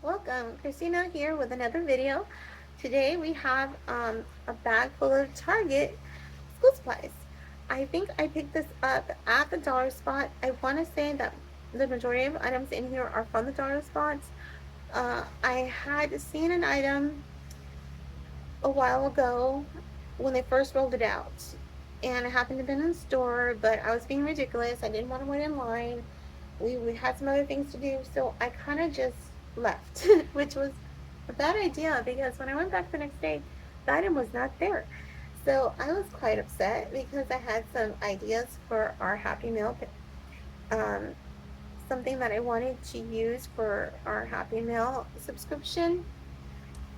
Welcome, Christina here with another video. Today we have a bag full of Target school supplies. I think I picked this up at the dollar spot. I want to say that the majority of items in here are from the dollar spots. I had seen an item a while ago when they first rolled it out, and it happened to be in the store, but I was being ridiculous. I didn't want to wait in line. We had some other things to do, so I kind of just left, which was a bad idea because when I went back the next day, the item was not there. So I was quite upset because I had some ideas for our Happy Meal, um, something that I wanted to use for our Happy Meal subscription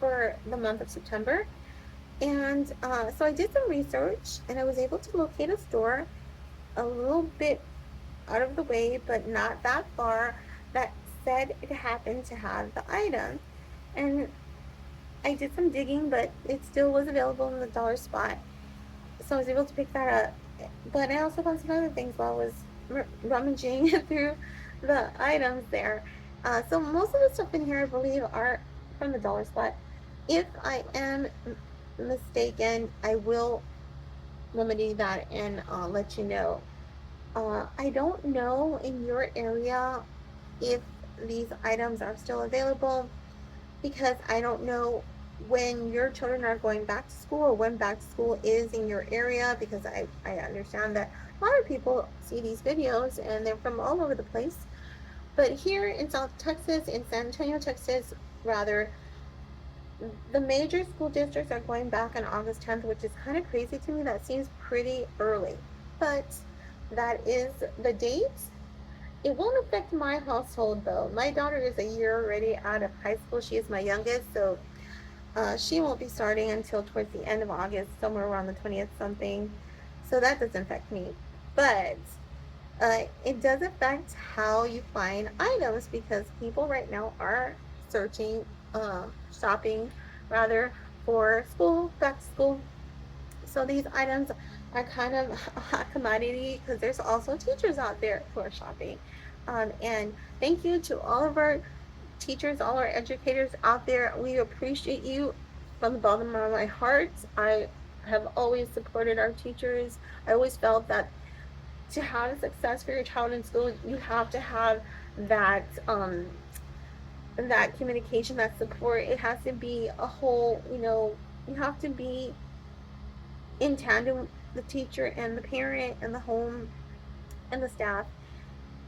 for the month of September. And so I did some research and I was able to locate a store a little bit out of the way, but not that far, that said it happened to have the item. And I did some digging, but it still was available in the dollar spot. So I was able to pick that up. But I also found some other things while I was rummaging through the items there. So most of the stuff in here, I believe, are from the dollar spot. If I am mistaken, I will remedy that and let you know. I don't know in your area if these items are still available because I don't know when your children are going back to school or when back to school is in your area because I understand that a lot of people see these videos and they're from all over the place. But here in South Texas, in San Antonio, Texas, rather, the major school districts are going back on August 10th, which is kind of crazy to me. That seems pretty early. But that is the date. It won't affect my household though. My daughter is a year already out of high school. She is my youngest, so she won't be starting until towards the end of August, somewhere around the 20th something. So that doesn't affect me. But it does affect how you find items because people right now are searching, shopping rather, for school, back to school. So these items are kind of a hot commodity because there's also teachers out there who are shopping. And thank you to all of our teachers, all our educators out there. We appreciate you from the bottom of my heart. I have always supported our teachers. I always felt that to have success for your child in school, you have to have that that communication, that support. It has to be a whole. You have to be in tandem with the teacher and the parent and the home and the staff.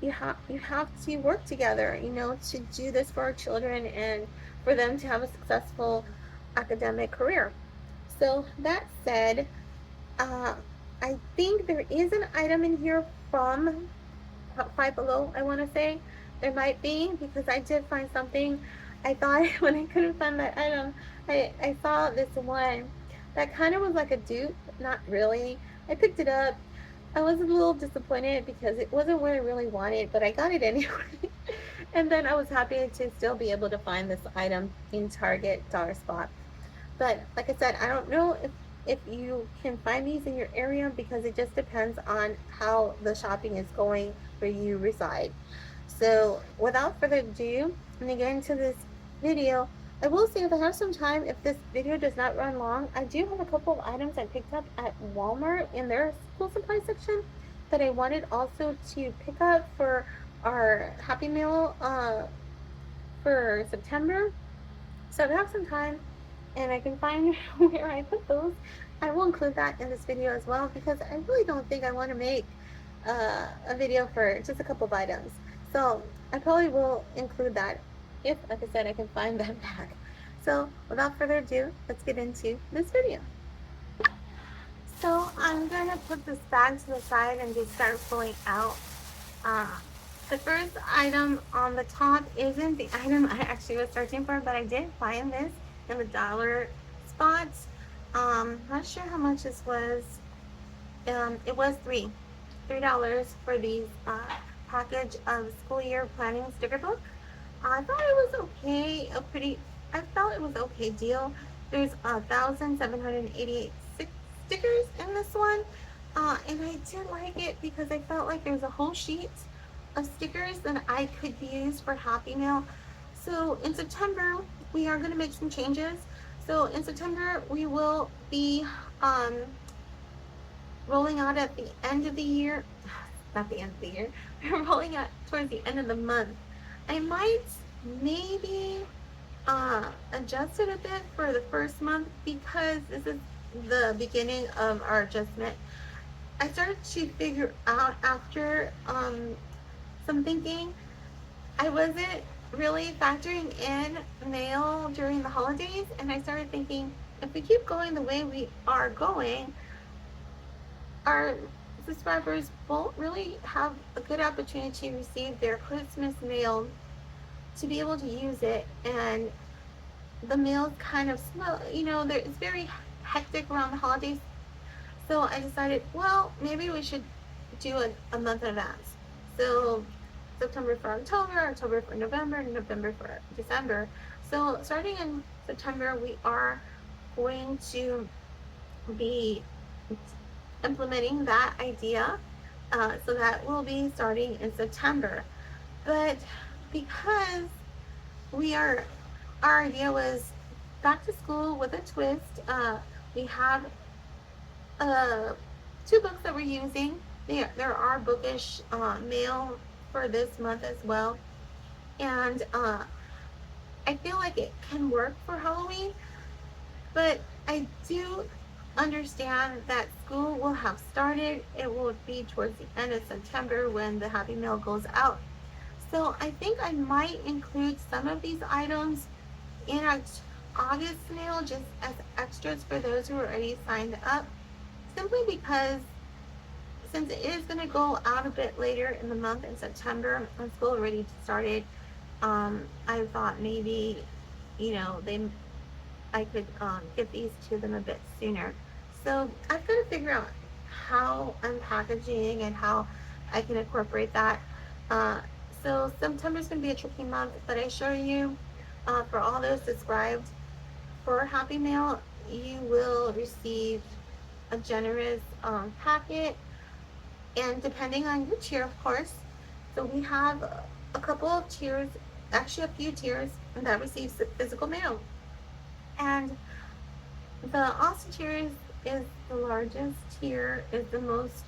You have to work together, to do this for our children and for them to have a successful academic career. So that said, uh, I think there is an item in here from Five Below. I want to say there might be because I did find something. I thought when I couldn't find that item, I saw this one that kind of was like a dupe. Not really. I picked it up. I was a little disappointed because it wasn't what I really wanted, but I got it anyway. And then I was happy to still be able to find this item in Target Dollar Spot. But like I said, I don't know if you can find these in your area because it just depends on how the shopping is going where you reside. So without further ado, I'm gonna get into this video. I will say if I have some time, if this video does not run long, I do have a couple of items I picked up at Walmart in their school supply section that I wanted also to pick up for our Happy Meal for September. So if I have some time and I can find where I put those, I will include that in this video as well because I really don't think I want to make a video for just a couple of items. So I probably will include that if, like I said, I can find that bag. So without further ado, let's get into this video. So I'm going to put this bag to the side and just start pulling out. Uh, the first item on the top isn't the item I actually was searching for, but I did find this in the dollar spots. Not sure how much this was. It was $3 for these package of school year planning sticker book. I thought it was okay, I felt it was okay deal. There's 1,788 stickers in this one, and I did like it because I felt like there's a whole sheet of stickers that I could use for Happy Meal. So in September, we are going to make some changes. So in September, we will be um, rolling out at the end of the year. Not the end of the year. We're rolling out towards the end of the month. I might maybe adjust it a bit for the first month because this is the beginning of our adjustment. I started to figure out after some thinking, I wasn't really factoring in mail during the holidays, and I started thinking if we keep going the way we are going, our subscribers won't really have a good opportunity to receive their Christmas mail to be able to use it, and the mail's kind of slow. It's very hectic around the holidays. So I decided, well, maybe we should do a month in advance. So September for October, October for November, November for December. So starting in September, we are going to be implementing that idea. So that will be starting in September. But because we are, our idea was back to school with a twist. We have uh, two books that we're using. There are bookish mail for this month as well. And I feel like it can work for Halloween, but I do understand that school will have started. It will be towards the end of September when the Happy Mail goes out. So I think I might include some of these items in August mail just as extras for those who are already signed up, simply because since it is going to go out a bit later in the month in September when school already started, I thought maybe, they I could get these to them a bit sooner. So I've got to figure out how I'm packaging and how I can incorporate that. Uh, so September is going to be a tricky month, but I assure you, for all those subscribed for Happy Mail, you will receive a generous packet, and depending on your tier, of course. So we have a couple of tiers, actually a few tiers that receives physical mail, and the Austin tier is the largest tier, is the most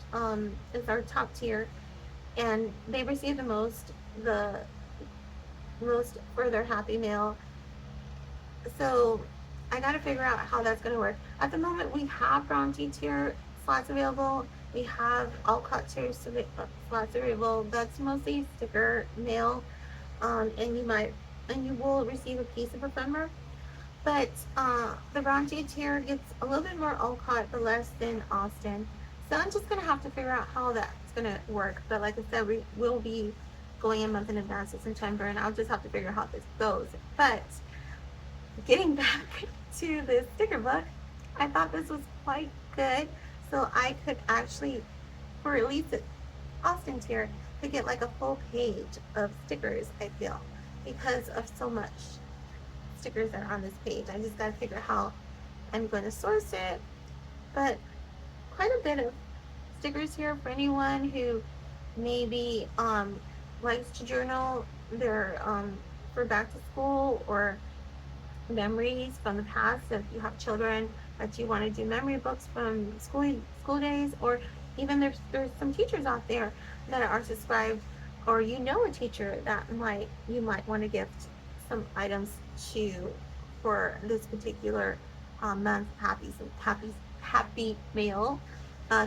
is our top tier, and they receive the most for their Happy Mail. So I got to figure out how that's going to work. At the moment, we have Bronte tier slots available. We have Alcott tier slots available. That's mostly sticker mail, and you will receive a piece of ephemera. But the Bronte tier gets a little bit more Alcott, but less than Austin. So I'm just gonna have to figure out how that's gonna work. But like I said, we will be going a month in advance of September, and I'll just have to figure out how this goes. But getting back to the sticker book, I thought this was quite good. So I could actually, for at least Austin tier, to get like a full page of stickers, I feel, because of so much stickers that are on this page. I just got to figure out how I'm going to source it. But quite a bit of stickers here for anyone who maybe likes to journal their for back to school or memories from the past. If you have children that you want to do memory books from school days, or even there's some teachers out there that are subscribed, or a teacher that you might want to gift some items to for this particular month happy mail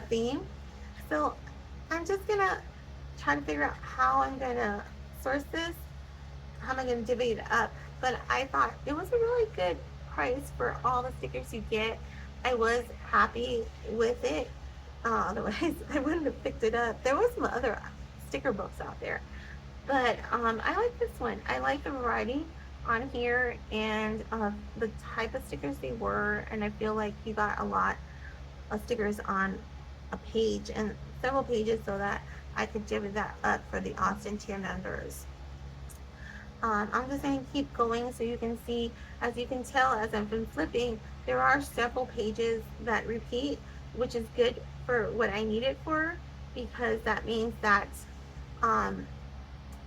theme. So I'm just gonna try to figure out how I'm gonna source this, how am I gonna divvy it up. But I thought it was a really good price for all the stickers you get. I was happy with it. Otherwise, I wouldn't have picked it up. There was some other sticker books out there, but I like this one. I like the variety on here and the type of stickers they were, and I feel like you got a lot of stickers on a page and several pages so that I could divvy that up for the Austin tier members. I'm just going to keep going so you can see, as you can tell as I've been flipping, there are several pages that repeat, which is good for what I need it for, because that means that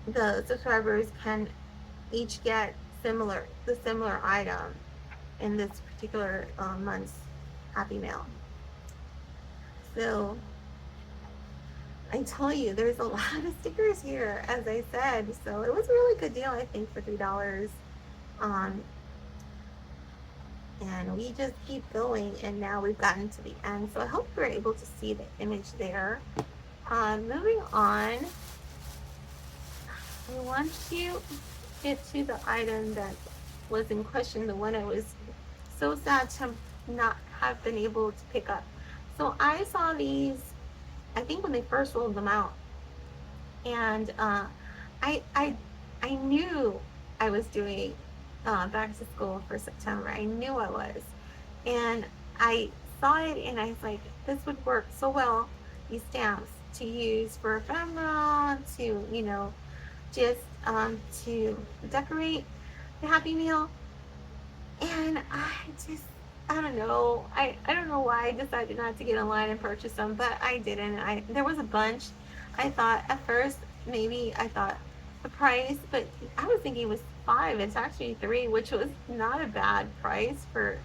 the subscribers can each get the similar item in this particular month's Happy Mail. So I tell you, there's a lot of stickers here, as I said. So it was a really good deal, I think, for $3. Um, and we just keep going, and now we've gotten to the end. So I hope you're able to see the image there. Moving on, I want to get to the item that was in question, the one I was so sad to not have been able to pick up. So I saw these, I think when they first rolled them out, and I I I knew I was doing back to school for September. I knew I was, and I saw it, and I was like, this would work so well. These stamps to use for ephemera, to just to decorate the Happy Meal. And I don't know. I don't know why I decided not to get online and purchase them, but I didn't. There was a bunch. I thought at first, maybe I thought the price, but I was thinking it was 5. It's actually 3, which was not a bad price for,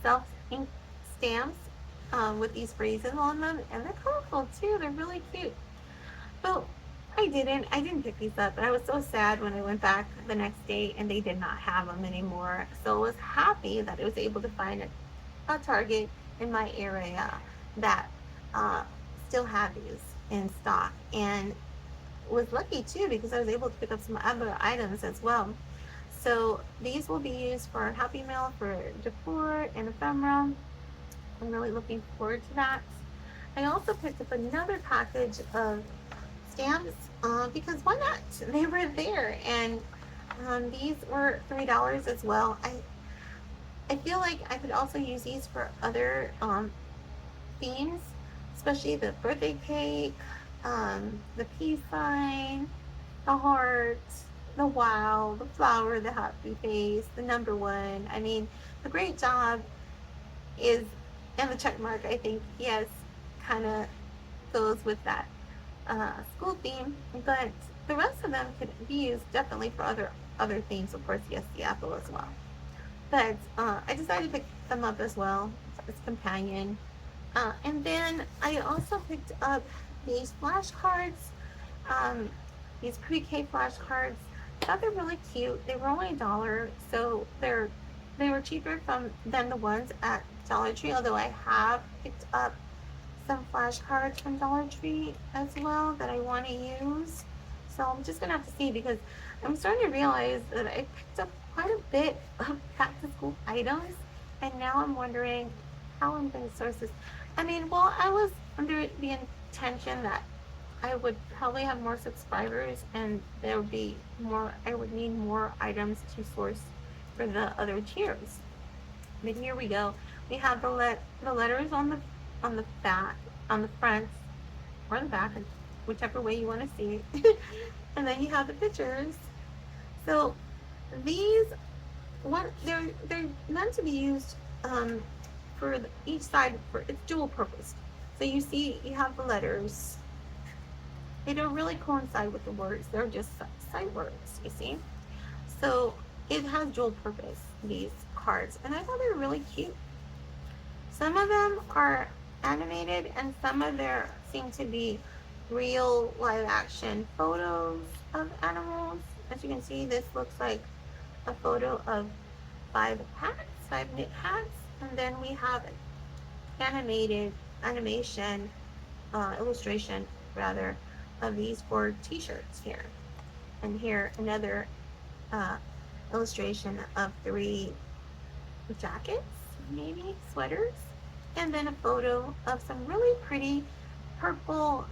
self ink stamps with these phrases on them, and they're colorful too. They're really cute. But I didn't pick these up, and I was so sad when I went back the next day and they did not have them anymore. So I was happy that I was able to find a Target in my area that uh, still had these in stock, and was lucky too because I was able to pick up some other items as well. So these will be used for Happy Mail, for decor and ephemera. I'm really looking forward to that. I also picked up another package of stamps because why not? They were there, and these were $3 as well. I feel like I could also use these for other themes, especially the birthday cake, the peace sign, the heart, the wow, the flower, the happy face, the number one. I mean, the great job is, and the check mark, I think, yes, kind of goes with that school theme, but the rest of them could be used definitely for other themes. Of course, yes, the apple as well. But I decided to pick them up as well as companion. And then I also picked up these flashcards, um, these pre-K flashcards. I thought they're really cute. They were only $1, so they were cheaper than the ones at Dollar Tree. Although I have picked up some flashcards from Dollar Tree as well that I want to use. So I'm just gonna have to see because I'm starting to realize that I picked up quite a bit of back to school items, and now I'm wondering how I'm going to source this. I mean, well, I was under the intention that I would probably have more subscribers and there would be more, I would need more items to source for the other tiers. But here we go. We have the letters on the back, on the front or the back, whichever way you want to see it. And then you have the pictures. So these they're meant to be used for each side, for it's dual purpose. So you see you have the letters. They don't really coincide with the words. They're just side words, you see. So it has dual purpose, these cards, and I thought they were really cute. Some of them are animated and some of them seem to be real live action photos of animals. As you can see, this looks like a photo of 5 knit hats, and then we have animation, illustration rather, of these 4 t-shirts here. And here another illustration of 3 jackets, maybe sweaters, and then a photo of some really pretty purple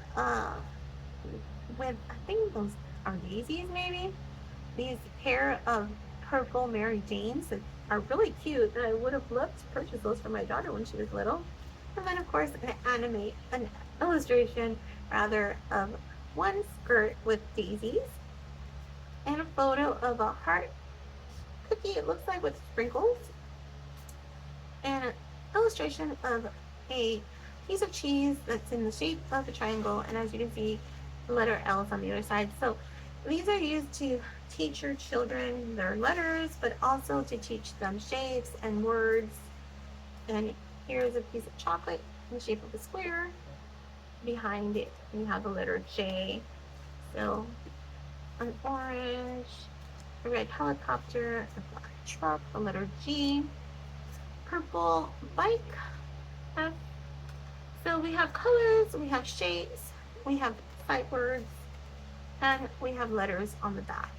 with, I think those are daisies maybe, these pair of purple Mary Janes that are really cute, that I would have loved to purchase those for my daughter when she was little. And then of course an illustration rather of one skirt with daisies, and a photo of a heart cookie, it looks like, with sprinkles, and an illustration of a piece of cheese that's in the shape of a triangle, and as you can see, the letter L is on the other side. So these are used to teach your children their letters, but also to teach them shapes and words. And here's a piece of chocolate in the shape of a square. Behind it, you have the letter J. So an orange, a red helicopter, a black truck, the letter G, purple bike, F. So we have colors, we have shapes, we have sight words, and we have letters on the back.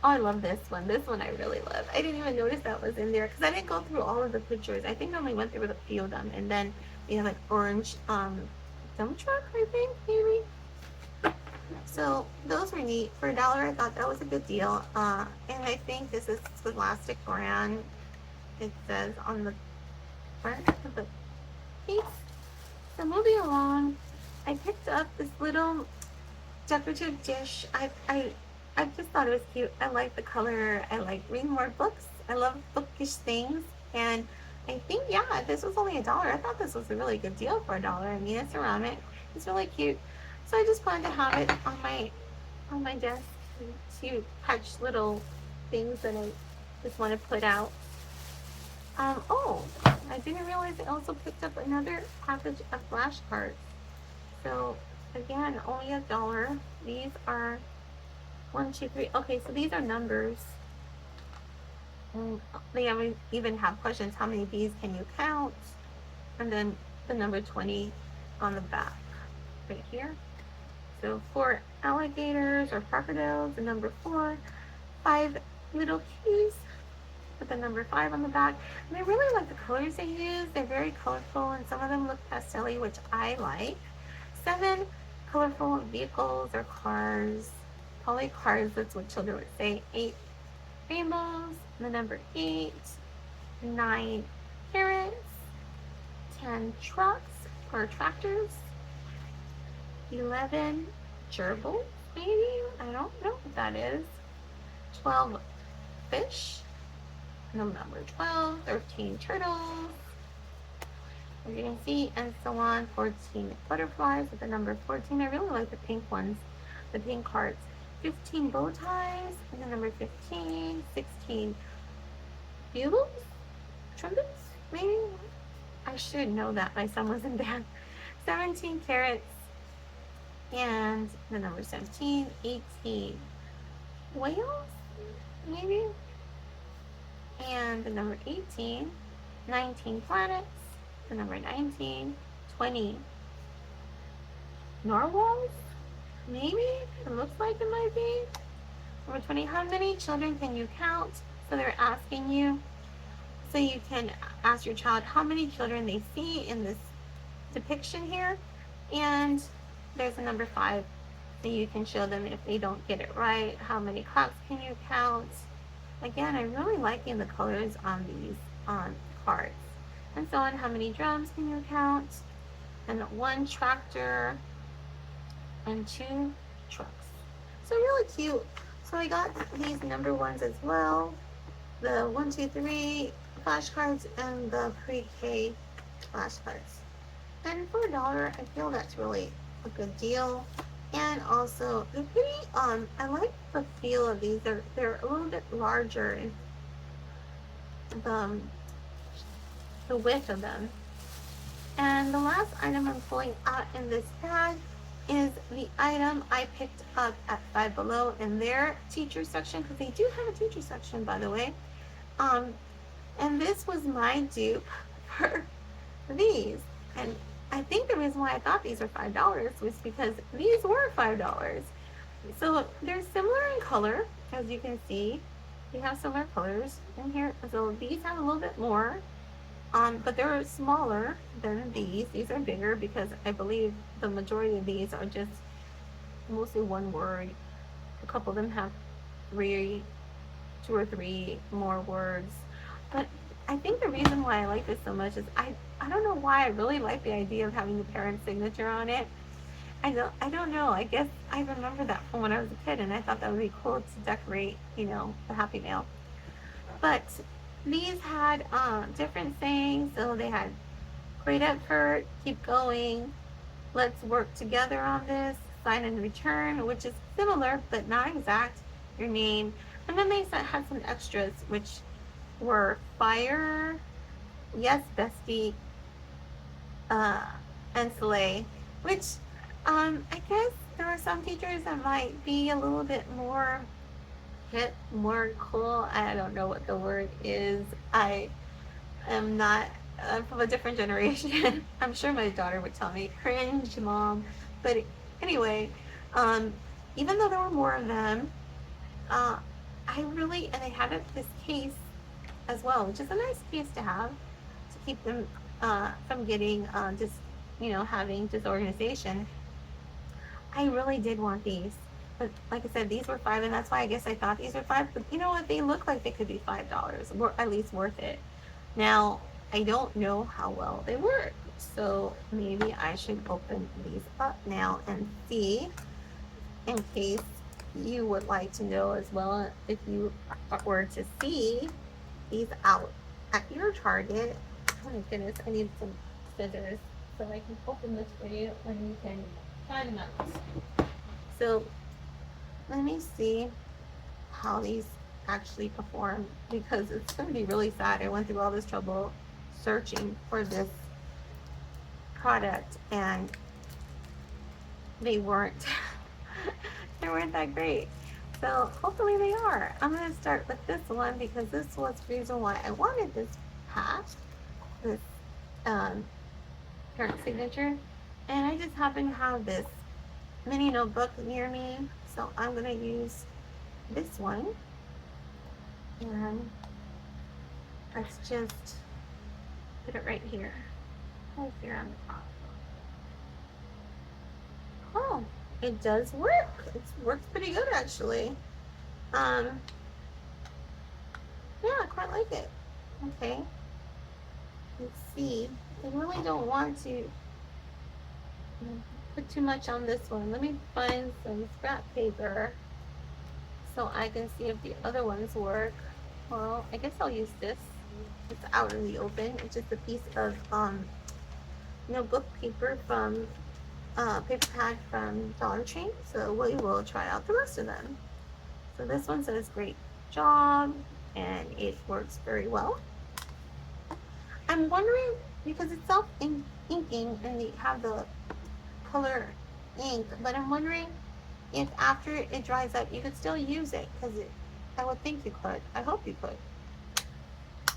Oh, I love this one. This one I really love. I didn't even notice that was in there because I didn't go through all of the pictures. I think I only went through a few of them. And then we have an orange dump truck, I think, maybe. So those were neat. For $1, I thought that was a good deal. And I think this is Scholastic brand. It says on the front of the piece. So moving along, I picked up this little decorative dish. I just thought it was cute. I like the color. I like reading more books. I love bookish things. And I think, yeah, this was only $1. I thought this was a really good deal for $1. I mean, it's ceramic. It's really cute. So I just planned to have it on my desk to touch little things that I just want to put out. Oh, I didn't realize I also picked up another package of flashcards. So again, only $1. These are 1, 2, 3. Okay, so these are numbers. And they even have questions. How many bees can you count? And then the number 20 on the back right here. So 4 alligators or crocodiles, the number 4, 5 little kitties with the number 5 on the back. And I really like the colors they use. They're very colorful and some of them look pastel-y, which I like. 7 colorful vehicles or cars. Probably cars, that's what children would say. 8 rainbows, the number 8. 9 parrots. 10 trucks or tractors. 11 gerbils, maybe? I don't know what that is. 12 fish. The number 12. 13 turtles. As you can see, and so on. 14 butterflies with the number 14. I really like the pink ones, the pink hearts. 15 bow ties, and the number 15. 16 bugles? Trumpets, maybe? I should know that. My son was in band. 17 carrots. And the number 17, 18 whales, maybe? And the number 18, 19 planets, the number 19, 20 narwhals, maybe? It looks like it might be. Number 20, how many children can you count? So they're asking you. So you can ask your child how many children they see in this depiction here. And there's a number 5, so you can show them if they don't get it right. How many clocks can you count? Again, I'm really liking the colors on these cards. And so on, how many drums can you count? And 1 tractor and 2 trucks. So really cute. So I got these number ones as well. The 1, 2, 3 flashcards and the pre-K flashcards. And for $1, I feel that's really a good deal. And also they're pretty I like the feel of these. They're a little bit larger in the width of them. And the last item I'm pulling out in this bag is the item I picked up at Five Below in their teacher section, because they do have a teacher section, by the way. And this was my dupe for these. And I think the reason why I thought these were $5 was because these were $5. So they're similar in color, as you can see. They have similar colors in here. So these have a little bit more, but they're smaller than these. These are bigger because I believe the majority of these are just mostly one word. A couple of them have 2 or 3 more words. But I think the reason why I like this so much is I don't know why I really like the idea of having the parent's signature on it. I don't know. I guess I remember that from when I was a kid, and I thought that would be cool to decorate, the Happy Mail. But these had different sayings. So they had great effort, keep going, let's work together on this, sign and return, which is similar but not exact, your name. And then they had some extras, which were fire, yes, bestie, uh, and slay, which I guess there are some teachers that might be a little bit more hip, more cool. I don't know what the word is. I am not, I'm from a different generation. I'm sure my daughter would tell me, cringe, mom. But anyway, um, even though there were more of them, uh, and they had this case as well, which is a nice case to have to keep them from getting having disorganization. I really did want these. But like I said, these were five, and that's why I guess I thought these were five. But you know what? They look like they could be $5, or at least worth it. Now, I don't know how well they work, so maybe I should open these up now and see, in case you would like to know as well, if you were to see these out at your Target. Oh my goodness, I need some scissors so I can open this for you and you can try them out. So let me see how these actually perform, because it's going to be really sad. I went through all this trouble searching for this product and they weren't they weren't that great. So hopefully they are. I'm going to start with this one because this was the reason why I wanted this patch, this um, parent signature. And I just happen to have this mini notebook near me, so I'm going to use this one. And let's just put it right here. Right here on the top. Oh, it does work. It works pretty good actually. Yeah, I quite like it. Okay. Let's see. I really don't want to put too much on this one. Let me find some scrap paper so I can see if the other ones work. Well, I guess I'll use this. It's out in the open. It's just a piece of notebook paper from paper pad from Dollar Tree. So we will try out the rest of them. So this one says great job and it works very well. I'm wondering, because it's self-inking and they have the color ink, but I'm wondering if after it dries up you could still use it, because I would think you could. I hope you could,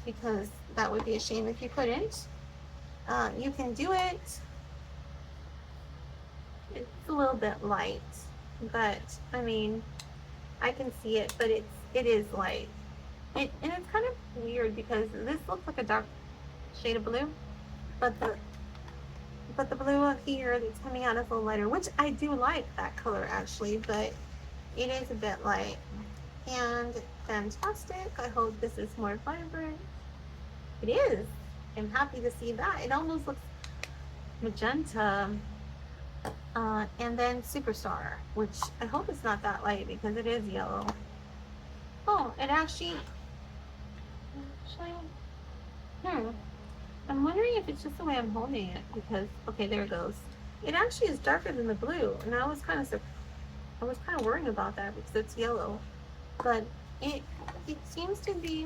because that would be a shame if you couldn't. You can do it. It's a little bit light, but I mean, I can see it, but it is light. And it's kind of weird because this looks like a dark shade of blue, but the blue here that's coming out is a little lighter, which I do like that color actually, but it is a bit light. And fantastic. I hope this is more vibrant. It is. I'm happy to see that. It almost looks magenta. And then Superstar, which I hope it's not that light because it is yellow. Oh, it actually, I'm wondering if it's just the way I'm holding it, because, okay, there it goes. It actually is darker than the blue, and I was kind of worrying about that because it's yellow, but it seems to be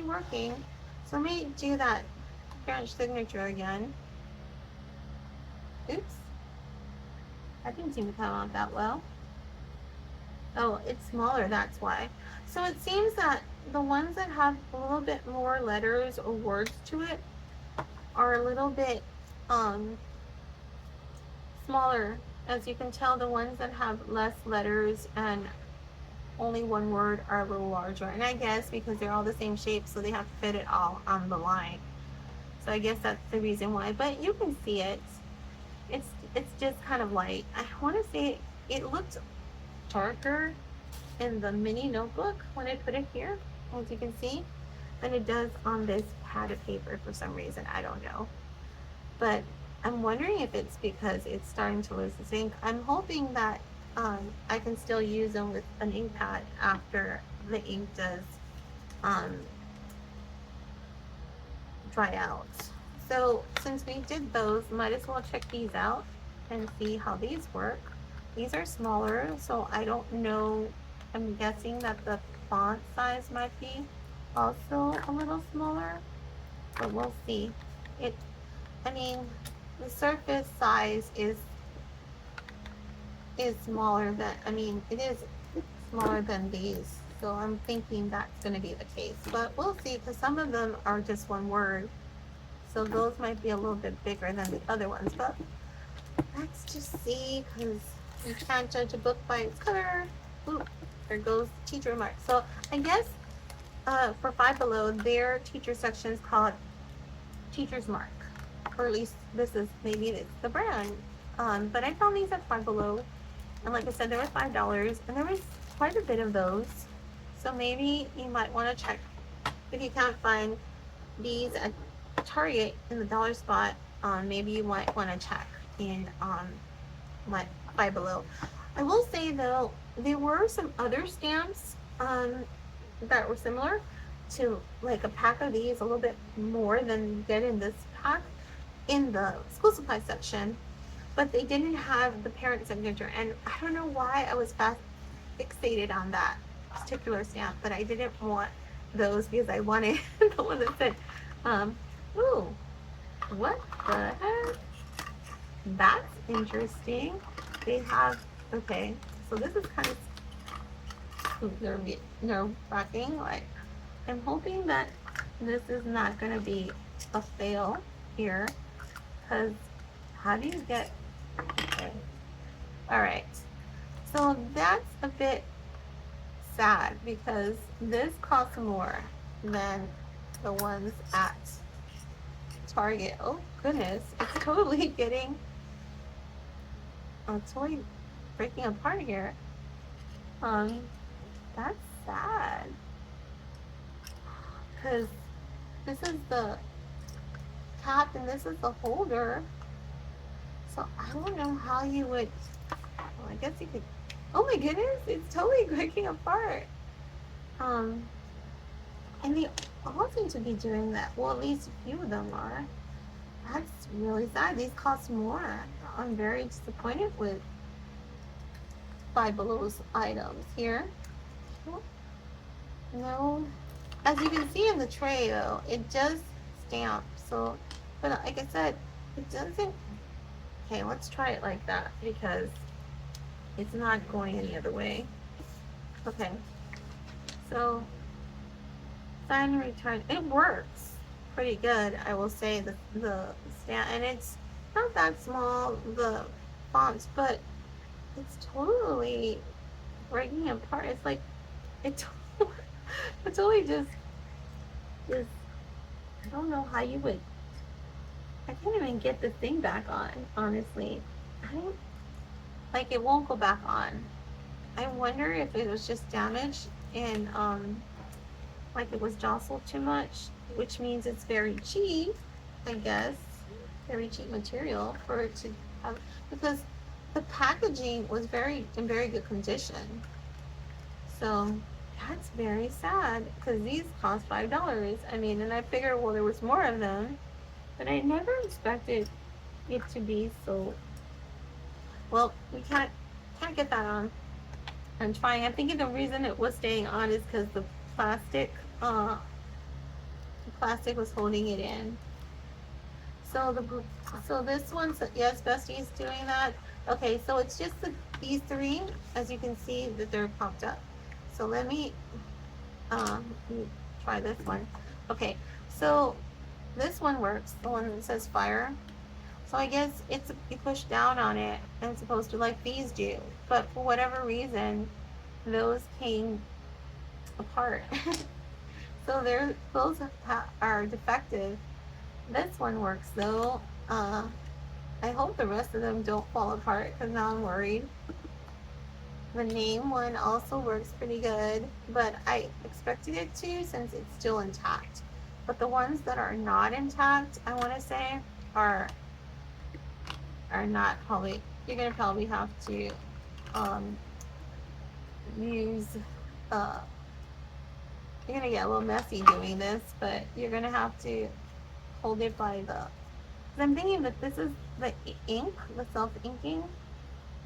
working. So let me do that parent signature again. Oops, that didn't seem to come out that well. Oh, it's smaller, that's why. So it seems that the ones that have a little bit more letters or words to it are a little bit smaller. As you can tell, the ones that have less letters and only one word are a little larger. And I guess because they're all the same shape, so they have to fit it all on the line. So I guess that's the reason why. But you can see it. It's just kind of light. I want to say it looked darker in the mini notebook when I put it here, as you can see, than it does on this pad of paper for some reason. I don't know. But I'm wondering if it's because it's starting to lose its ink. I'm hoping that I can still use them with an ink pad after the ink does dry out. So since we did those, might as well check these out. and see how these work. These are smaller, so I don't know. I'm guessing that the font size might be also a little smaller, but we'll see. It, I mean, the surface size is smaller than, I mean, it is smaller than these. So I'm thinking that's going to be the case, but we'll see because some of them are just one word. So those might be a little bit bigger than the other ones, but let's just see because you can't judge a book by its cover. Ooh, there goes teacher remarks. So I guess for Five Below, their teacher section is called Teacher's Mark, or at least this is maybe it's the brand. But I found these at Five Below, and like I said, they were $5, and there was quite a bit of those. So maybe you might want to check if you can't find these at Target in the dollar spot. Maybe you might want to check in like Five Below. I will say though, there were some other stamps that were similar to like a pack of these, a little bit more than you get in this pack in the school supply section, but they didn't have the parent signature, and I don't know why I was fixated on that particular stamp, but I didn't want those because I wanted the one that said, ooh, what the heck? That's interesting. They have, okay, so this is kind of nerve-wracking. Like, I'm hoping that this is not going to be a fail here, because how do you get, okay, all right. So that's a bit sad because this costs more than the ones at Target. Oh goodness, it's totally getting, it's totally breaking apart here. Um, that's sad because this is the cap and this is the holder. So I don't know how you would, well, I guess you could, oh my goodness, it's totally breaking apart. Um, and they all seem to be doing that. Well, at least a few of them are. That's really sad. These cost more. I'm very disappointed with Five Below's items here. No, as you can see in the tray though, it does stamp. So, but like I said, it doesn't. Okay, let's try it like that because it's not going any other way. Okay, so sign and return. It works pretty good, I will say. The stamp, and it's not that small, the fonts, but it's totally breaking apart. It's like it. It's totally just. I don't know how you would. I can't even get the thing back on. Honestly, I don't like it. Won't go back on. I wonder if it was just damaged and like it was jostled too much, which means it's very cheap, I guess. Very cheap material for it to have, because the packaging was in very good condition. So that's very sad because these cost $5. I mean, and I figured, well, there was more of them, but I never expected it to be so. Well, we can't get that on. I'm trying. I'm thinking the reason it was staying on is because plastic, uh, the plastic was holding it in. So so this one's, yes, Bestie's doing that. Okay, so it's just these three, as you can see that they're popped up. So let me try this one. Okay, so this one works, the one that says fire. So I guess you push down on it and it's supposed to, like these do, but for whatever reason, those came apart. So those are defective. This one works though. I hope the rest of them don't fall apart because now I'm worried. The name one also works pretty good, but I expected it to since it's still intact. But the ones that are not intact, I want to say, are not probably, you're gonna probably have to use you're gonna get a little messy doing this, but you're gonna have to hold it by I'm thinking that this is the ink, the self-inking,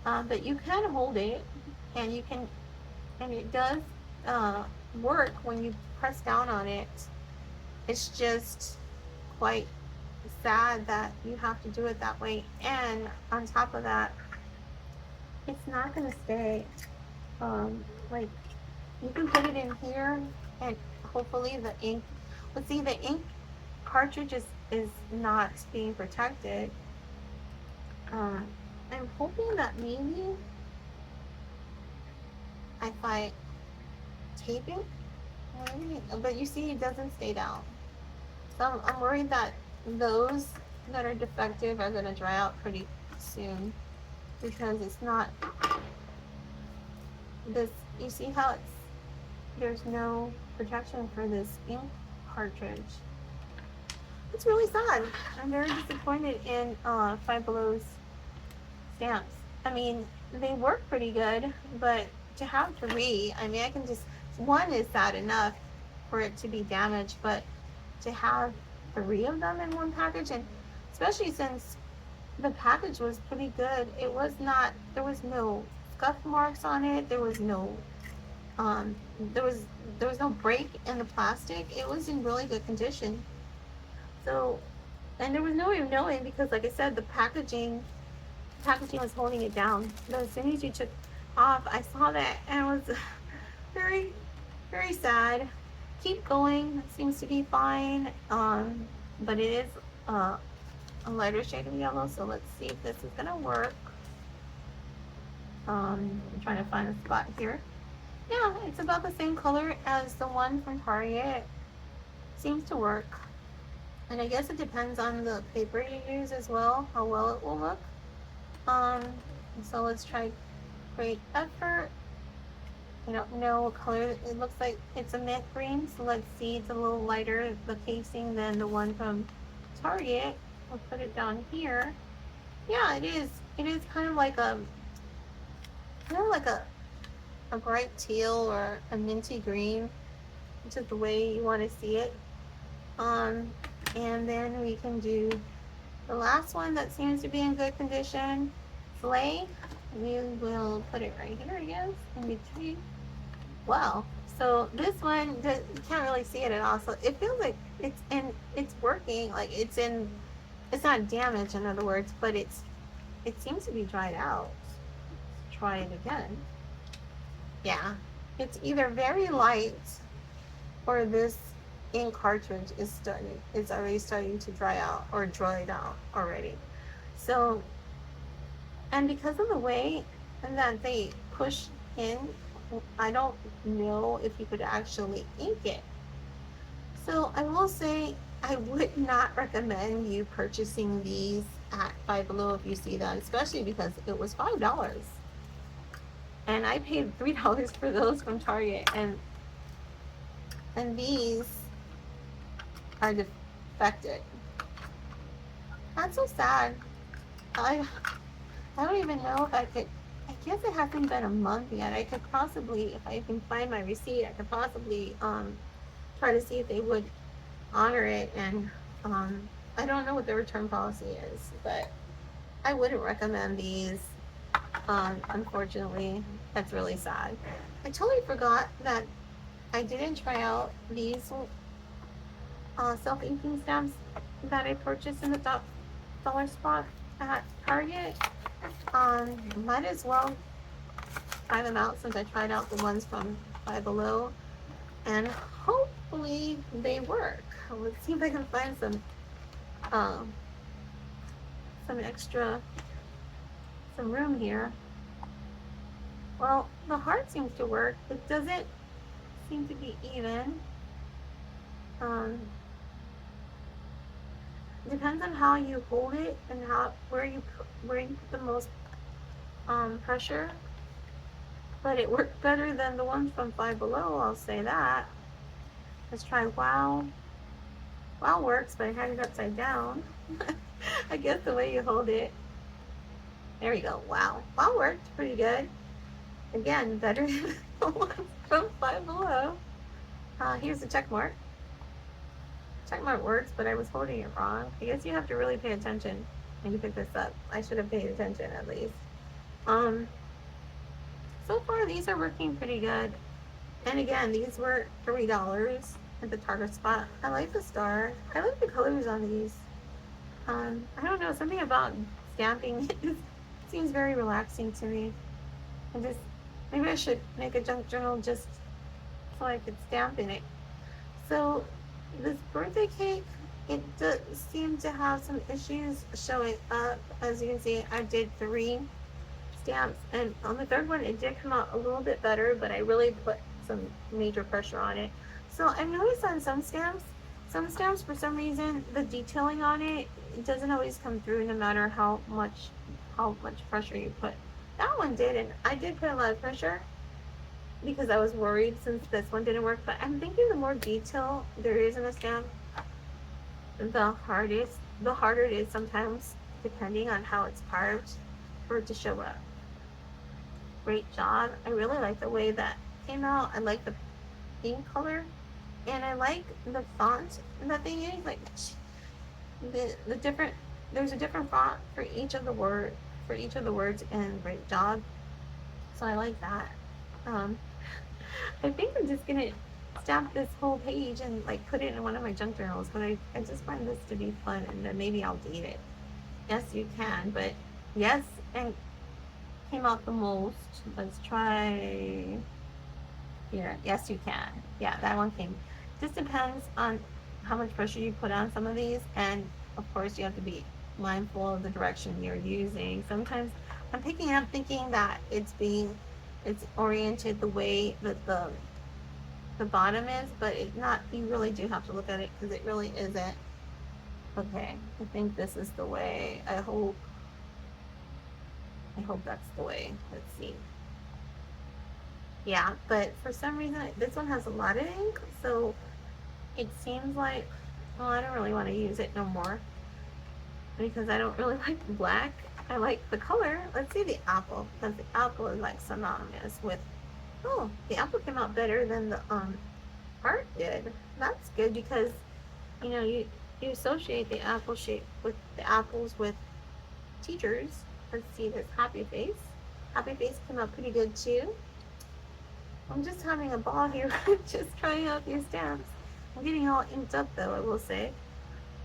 but you can hold it, and you can, and it does uh, work when you press down on it. It's just quite sad that you have to do it that way, and on top of that, it's not gonna stay. Like, you can put it in here, and hopefully the ink. But see, the ink cartridge is not being protected. Um, I'm hoping that maybe if I tape it, maybe, but you see, it doesn't stay down. So I'm worried that those that are defective are gonna dry out pretty soon because it's not this. You see how there's no protection for this ink cartridge. It's really sad. I'm very disappointed in Five Below's stamps. I mean, they work pretty good, but to have three, I mean, I can just, one is sad enough for it to be damaged, but to have three of them in one package, and especially since the package was pretty good, it was not, there was no scuff marks on it, there was no, um, there was, there was no break in the plastic. It was in really good condition. So, and there was no way of knowing because, like I said, the packaging was holding it down. But as soon as you took off, I saw that and it was very, very sad. Keep going. It seems to be fine. But it is a lighter shade of yellow. So let's see if this is gonna work. I'm trying to find a spot here. Yeah, it's about the same color as the one from Target. Seems to work. And I guess it depends on the paper you use as well, how well it will look. Um, so let's try Great Effort. I don't know what color. It looks like it's a mint green, so let's see. It's a little lighter, the casing, than the one from Target. We'll put it down here. Yeah, it is. It is kind of like a bright teal or a minty green, which is the way you want to see it. Um, and then we can do the last one that seems to be in good condition, Slay. We will put it right here, I guess, in between. Wow. So this one, you can't really see it at all. So it feels like it's working. Like it's not damaged, in other words, but it seems to be dried out. Let's try it again. Yeah. It's either very light or this ink cartridge is already starting to dry out or dried out already. So, and because of the way that they push in, I don't know if you could actually ink it. So I will say I would not recommend you purchasing these at Five Below if you see that, especially because it was $5. And I paid $3 for those from Target, and these are defected. That's so sad. I I don't even know if I could. I guess it hasn't been a month yet. I could possibly, if I can find my receipt, I could possibly try to see if they would honor it. And I don't know what the return policy is, but I wouldn't recommend these. Unfortunately, that's really sad. I totally forgot that I didn't try out these self-inking stamps that I purchased in the dollar spot at Target. Might as well try them out since I tried out the ones from Five Below, and hopefully they work. Let's see if I can find um, some room here. Well, the heart seems to work. It doesn't seem to be even. Depends on how you hold it and where you put the most pressure. But it worked better than the ones from Five Below, I'll say that. Let's try Wow. Wow works, but I had it upside down. I guess the way you hold it. There we go. Wow. Wow worked pretty good. Again, better than the ones from Five Below. Here's the check mark. talking about words, but I was holding it wrong. I guess you have to really pay attention when you pick this up. I should have paid attention at least. Um, so far these are working pretty good. And again, these were $3 at the Target spot. I like the star. I like the colors on these. I don't know, something about stamping seems very relaxing to me. I just maybe I should make a junk journal just so I could stamp in it. So this birthday cake, it does seem to have some issues showing up. As you can see, I did 3 stamps, and on the third one it did come out a little bit better, but I really put some major pressure on it. So I've noticed on some stamps for some reason the detailing on it doesn't always come through no matter how much pressure you put. That one did, and I did put a lot of pressure because I was worried since this one didn't work. But I'm thinking the more detail there is in a stamp, the harder it is sometimes, depending on how it's carved, for it to show up. Great job. I really like the way that came out. I like the ink color, and I like the font that they use. Like the different, there's a different font for each of the words, and great job. So I like that. Um, I think I'm just gonna stamp this whole page and like put it in one of my junk journals, but I just find this to be fun, and then maybe I'll date it. Yes, you can, but yes, and came out the most. Let's try here. Yes, you can. Yeah, that one came. Just depends on how much pressure you put on some of these, and of course you have to be mindful of the direction you're using. Sometimes I'm picking up thinking that it's oriented the way that the bottom is, but it's not. You really do have to look at it because it really isn't. Okay, I think this is the way. I hope that's the way. Let's see. Yeah, but for some reason this one has a lot of ink, so it seems like, well, I don't really want to use it no more because I don't really like the black. I like the color. Let's see the apple, because the apple is like synonymous with, oh, the apple came out better than the art did. That's good because, you associate the apple shape with the apples with teachers. Let's see this happy face. Happy face came out pretty good too. I'm just having a ball here, just trying out these stamps. I'm getting all inked up though, I will say.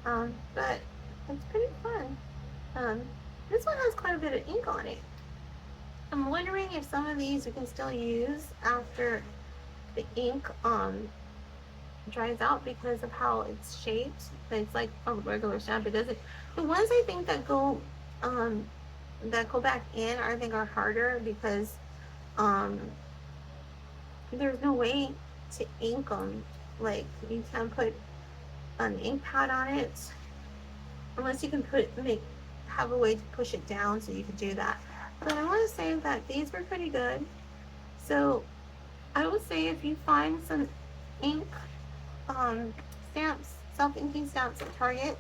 But it's pretty fun. Um, this one has quite a bit of ink on it. I'm wondering if some of these we can still use after the ink dries out because of how it's shaped. It's like a regular stamp. It doesn't. The ones I think that go back in, I think are harder because um there's no way to ink them. Like you can't put an ink pad on it unless you can have a way to push it down so you can do that. But I want to say that these were pretty good. So I would say if you find some ink stamps, self-inking stamps at Target,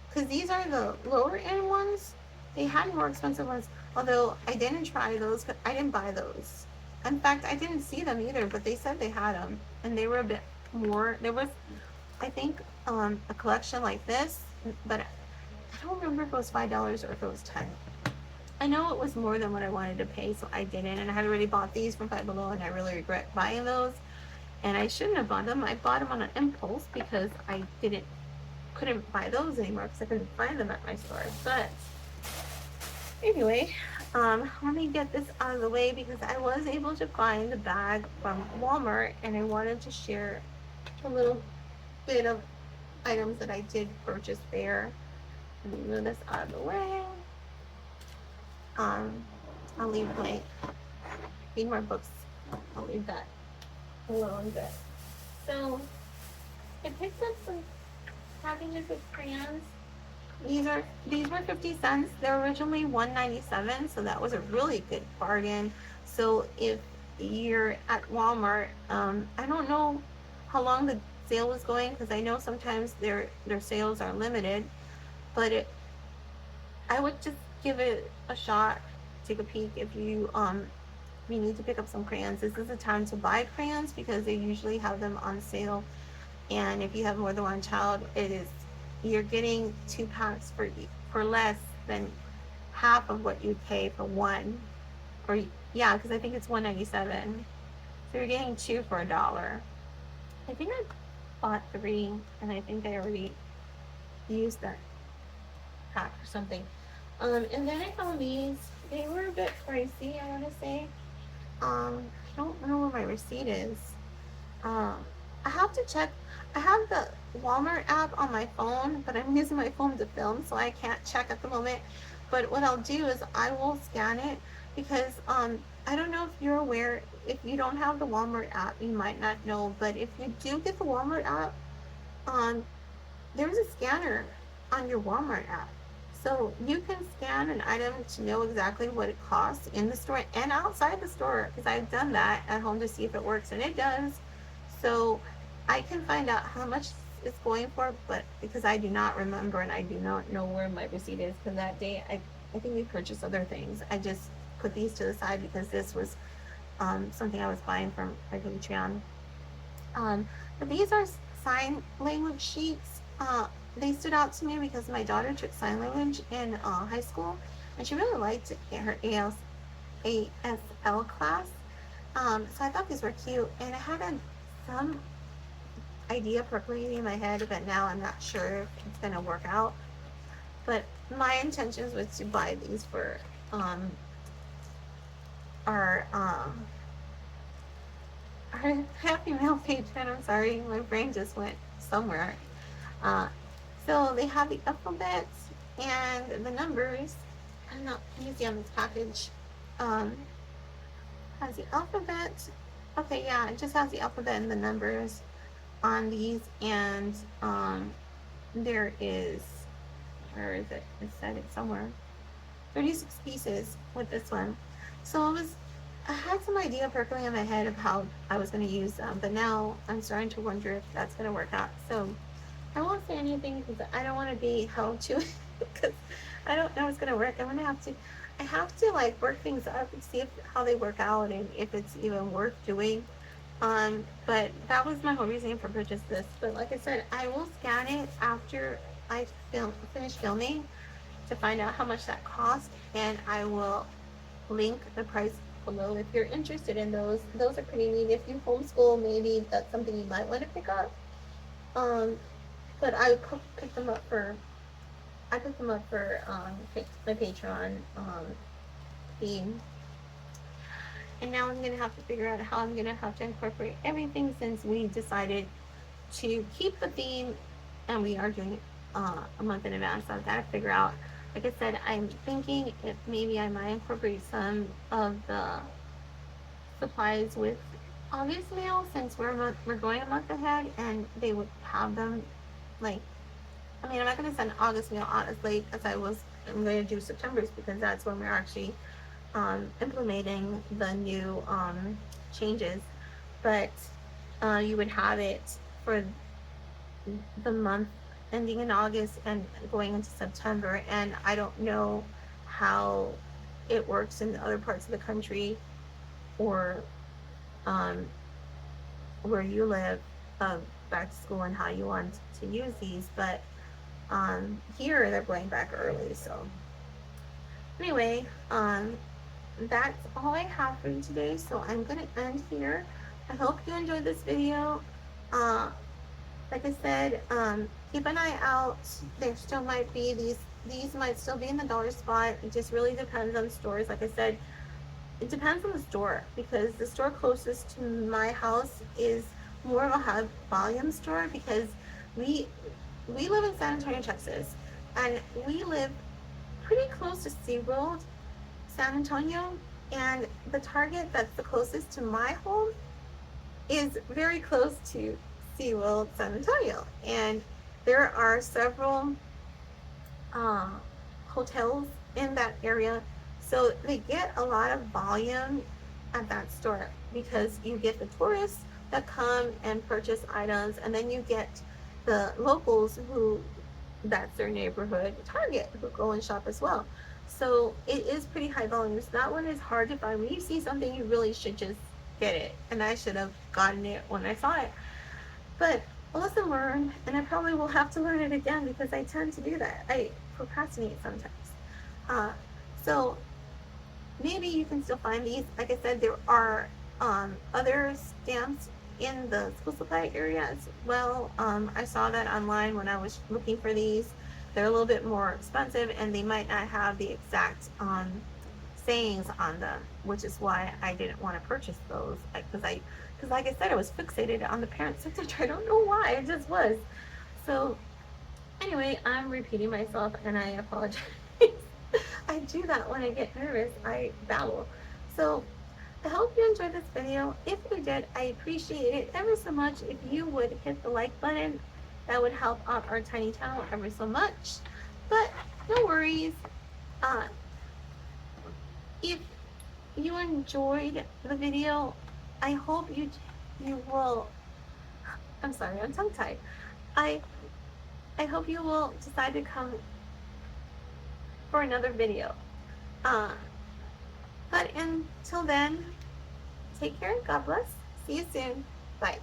because these are the lower end ones. They had more expensive ones, although I didn't try those. I didn't buy those. In fact, I didn't see them either, but they said they had them, and they were a bit more. There was, I think, a collection like this, but I don't remember if it was $5 or if it was 10. I know it was more than what I wanted to pay, so I didn't, and I had already bought these from Five Below, and I really regret buying those. And I shouldn't have bought them. I bought them on an impulse because I couldn't buy those anymore because I couldn't find them at my store. But anyway, let me get this out of the way because I was able to find the bag from Walmart, and I wanted to share a little bit of items that I did purchase there. Let me move this out of the way. I'll leave my read more books. I'll leave that alone. But so I picked up some packages of crayons. These were 50 cents. They're originally $1.97, so that was a really good bargain. So if you're at Walmart, I don't know how long the sale was going because I know sometimes their sales are limited, but I would just give it a shot, take a peek if you need to pick up some crayons. This is the time to buy crayons because they usually have them on sale And if you have more than one child, you're getting 2 packs for less than half of what you'd pay for one. Or yeah, because I think it's 197. So you're getting two for $1. I think I bought three, and I think I already used that pack or something. And then I found these. They were a bit pricey, I want to say. I don't know where my receipt is. Um, I have to check. I have the Walmart app on my phone, but I'm using my phone to film, so I can't check at the moment. But what I'll do is I will scan it because I don't know if you're aware. If you don't have the Walmart app, you might not know. But if you do get the Walmart app, um, there's a scanner on your Walmart app. So you can scan an item to know exactly what it costs in the store and outside the store, because I've done that at home to see if it works, and it does. So I can find out how much it's going for, but because I do not remember and I do not know where my receipt is, because that day I think we purchased other things. I just put these to the side because this was something I was buying from my Patreon. But these are sign language sheets. They stood out to me because my daughter took sign language in high school, and she really liked it in her ASL class. So I thought these were cute, and I had some idea percolating in my head, but now I'm not sure if it's gonna work out. But my intentions was to buy these for um, our our Happy Mail patron. I'm sorry, my brain just went somewhere. Uh, so they have the alphabets and the numbers. I'm not, let me see on this package. Um, has the alphabet. Okay, yeah, it just has the alphabet and the numbers on these, and there is, where is it? It said it somewhere. 36 pieces with this one. So I had some idea percolating in my head of how I was going to use them, but now I'm starting to wonder if that's going to work out. So I won't say anything because I don't want to be held to it because I don't know it's going to work. I have to like work things up and see how they work out and if it's even worth doing. But that was my whole reason for purchase this. But like I said, I will scan it after I finish filming to find out how much that cost, and I will link the price below if you're interested in those. Those are pretty neat. If you homeschool, maybe that's something you might want to pick up. Um, but pick them up for I picked them up for my Patreon theme. And now I'm gonna have to figure out how I'm gonna have to incorporate everything since we decided to keep the theme and we are doing a month in advance. So I've got to figure out. Like I said, I'm thinking if maybe I might incorporate some of the supplies with August mail since we're going a month ahead, and they would have them like. I mean, I'm not going to send August mail out as late as I'm going to do September's because that's when we're actually implementing the new changes. But you would have it for the month ending in August and going into September. And I don't know how it works in other parts of the country or um, where you live, back to school and how you want to use these. But here they're going back early. So anyway, that's all I have for you today. So I'm going to end here. I hope you enjoyed this video. Uh, like I said, keep an eye out. There still might be these might still be in the dollar spot. It just really depends on stores. Like I said, it depends on the store because the store closest to my house is more of a high volume store because we we live in San Antonio, Texas, and we live pretty close to SeaWorld, San Antonio, and the Target that's the closest to my home is very close to SeaWorld San Antonio. And there are several uh, hotels in that area. So they get a lot of volume at that store because you get the tourists that come and purchase items, and then you get the locals who that's their neighborhood Target who go and shop as well. So it is pretty high volume. So that one is hard to find. When you see something, you really should just get it. And I should have gotten it when I saw it. But a lesson learned, and I probably will have to learn it again because I tend to do that. I procrastinate sometimes. Uh, so maybe you can still find these. Like I said, there are other stamps in the school supply area as well. I saw that online when I was looking for these. They're a little bit more expensive and they might not have the exact sayings on them, which is why I didn't want to purchase those. Because like I said, I was fixated on the parent signature. I don't know why, it just was. So anyway, I'm repeating myself and I apologize. I do that when I get nervous. I babble. So I hope you enjoyed this video. If you did, I appreciate it ever so much if you would hit the like button. That would help out our tiny channel ever so much. But no worries. Uh, if you enjoyed the video, I hope you will. I'm sorry, I'm tongue tied. I I hope you will decide to come for another video. Uh, but until then, take care. God bless. See you soon. Bye.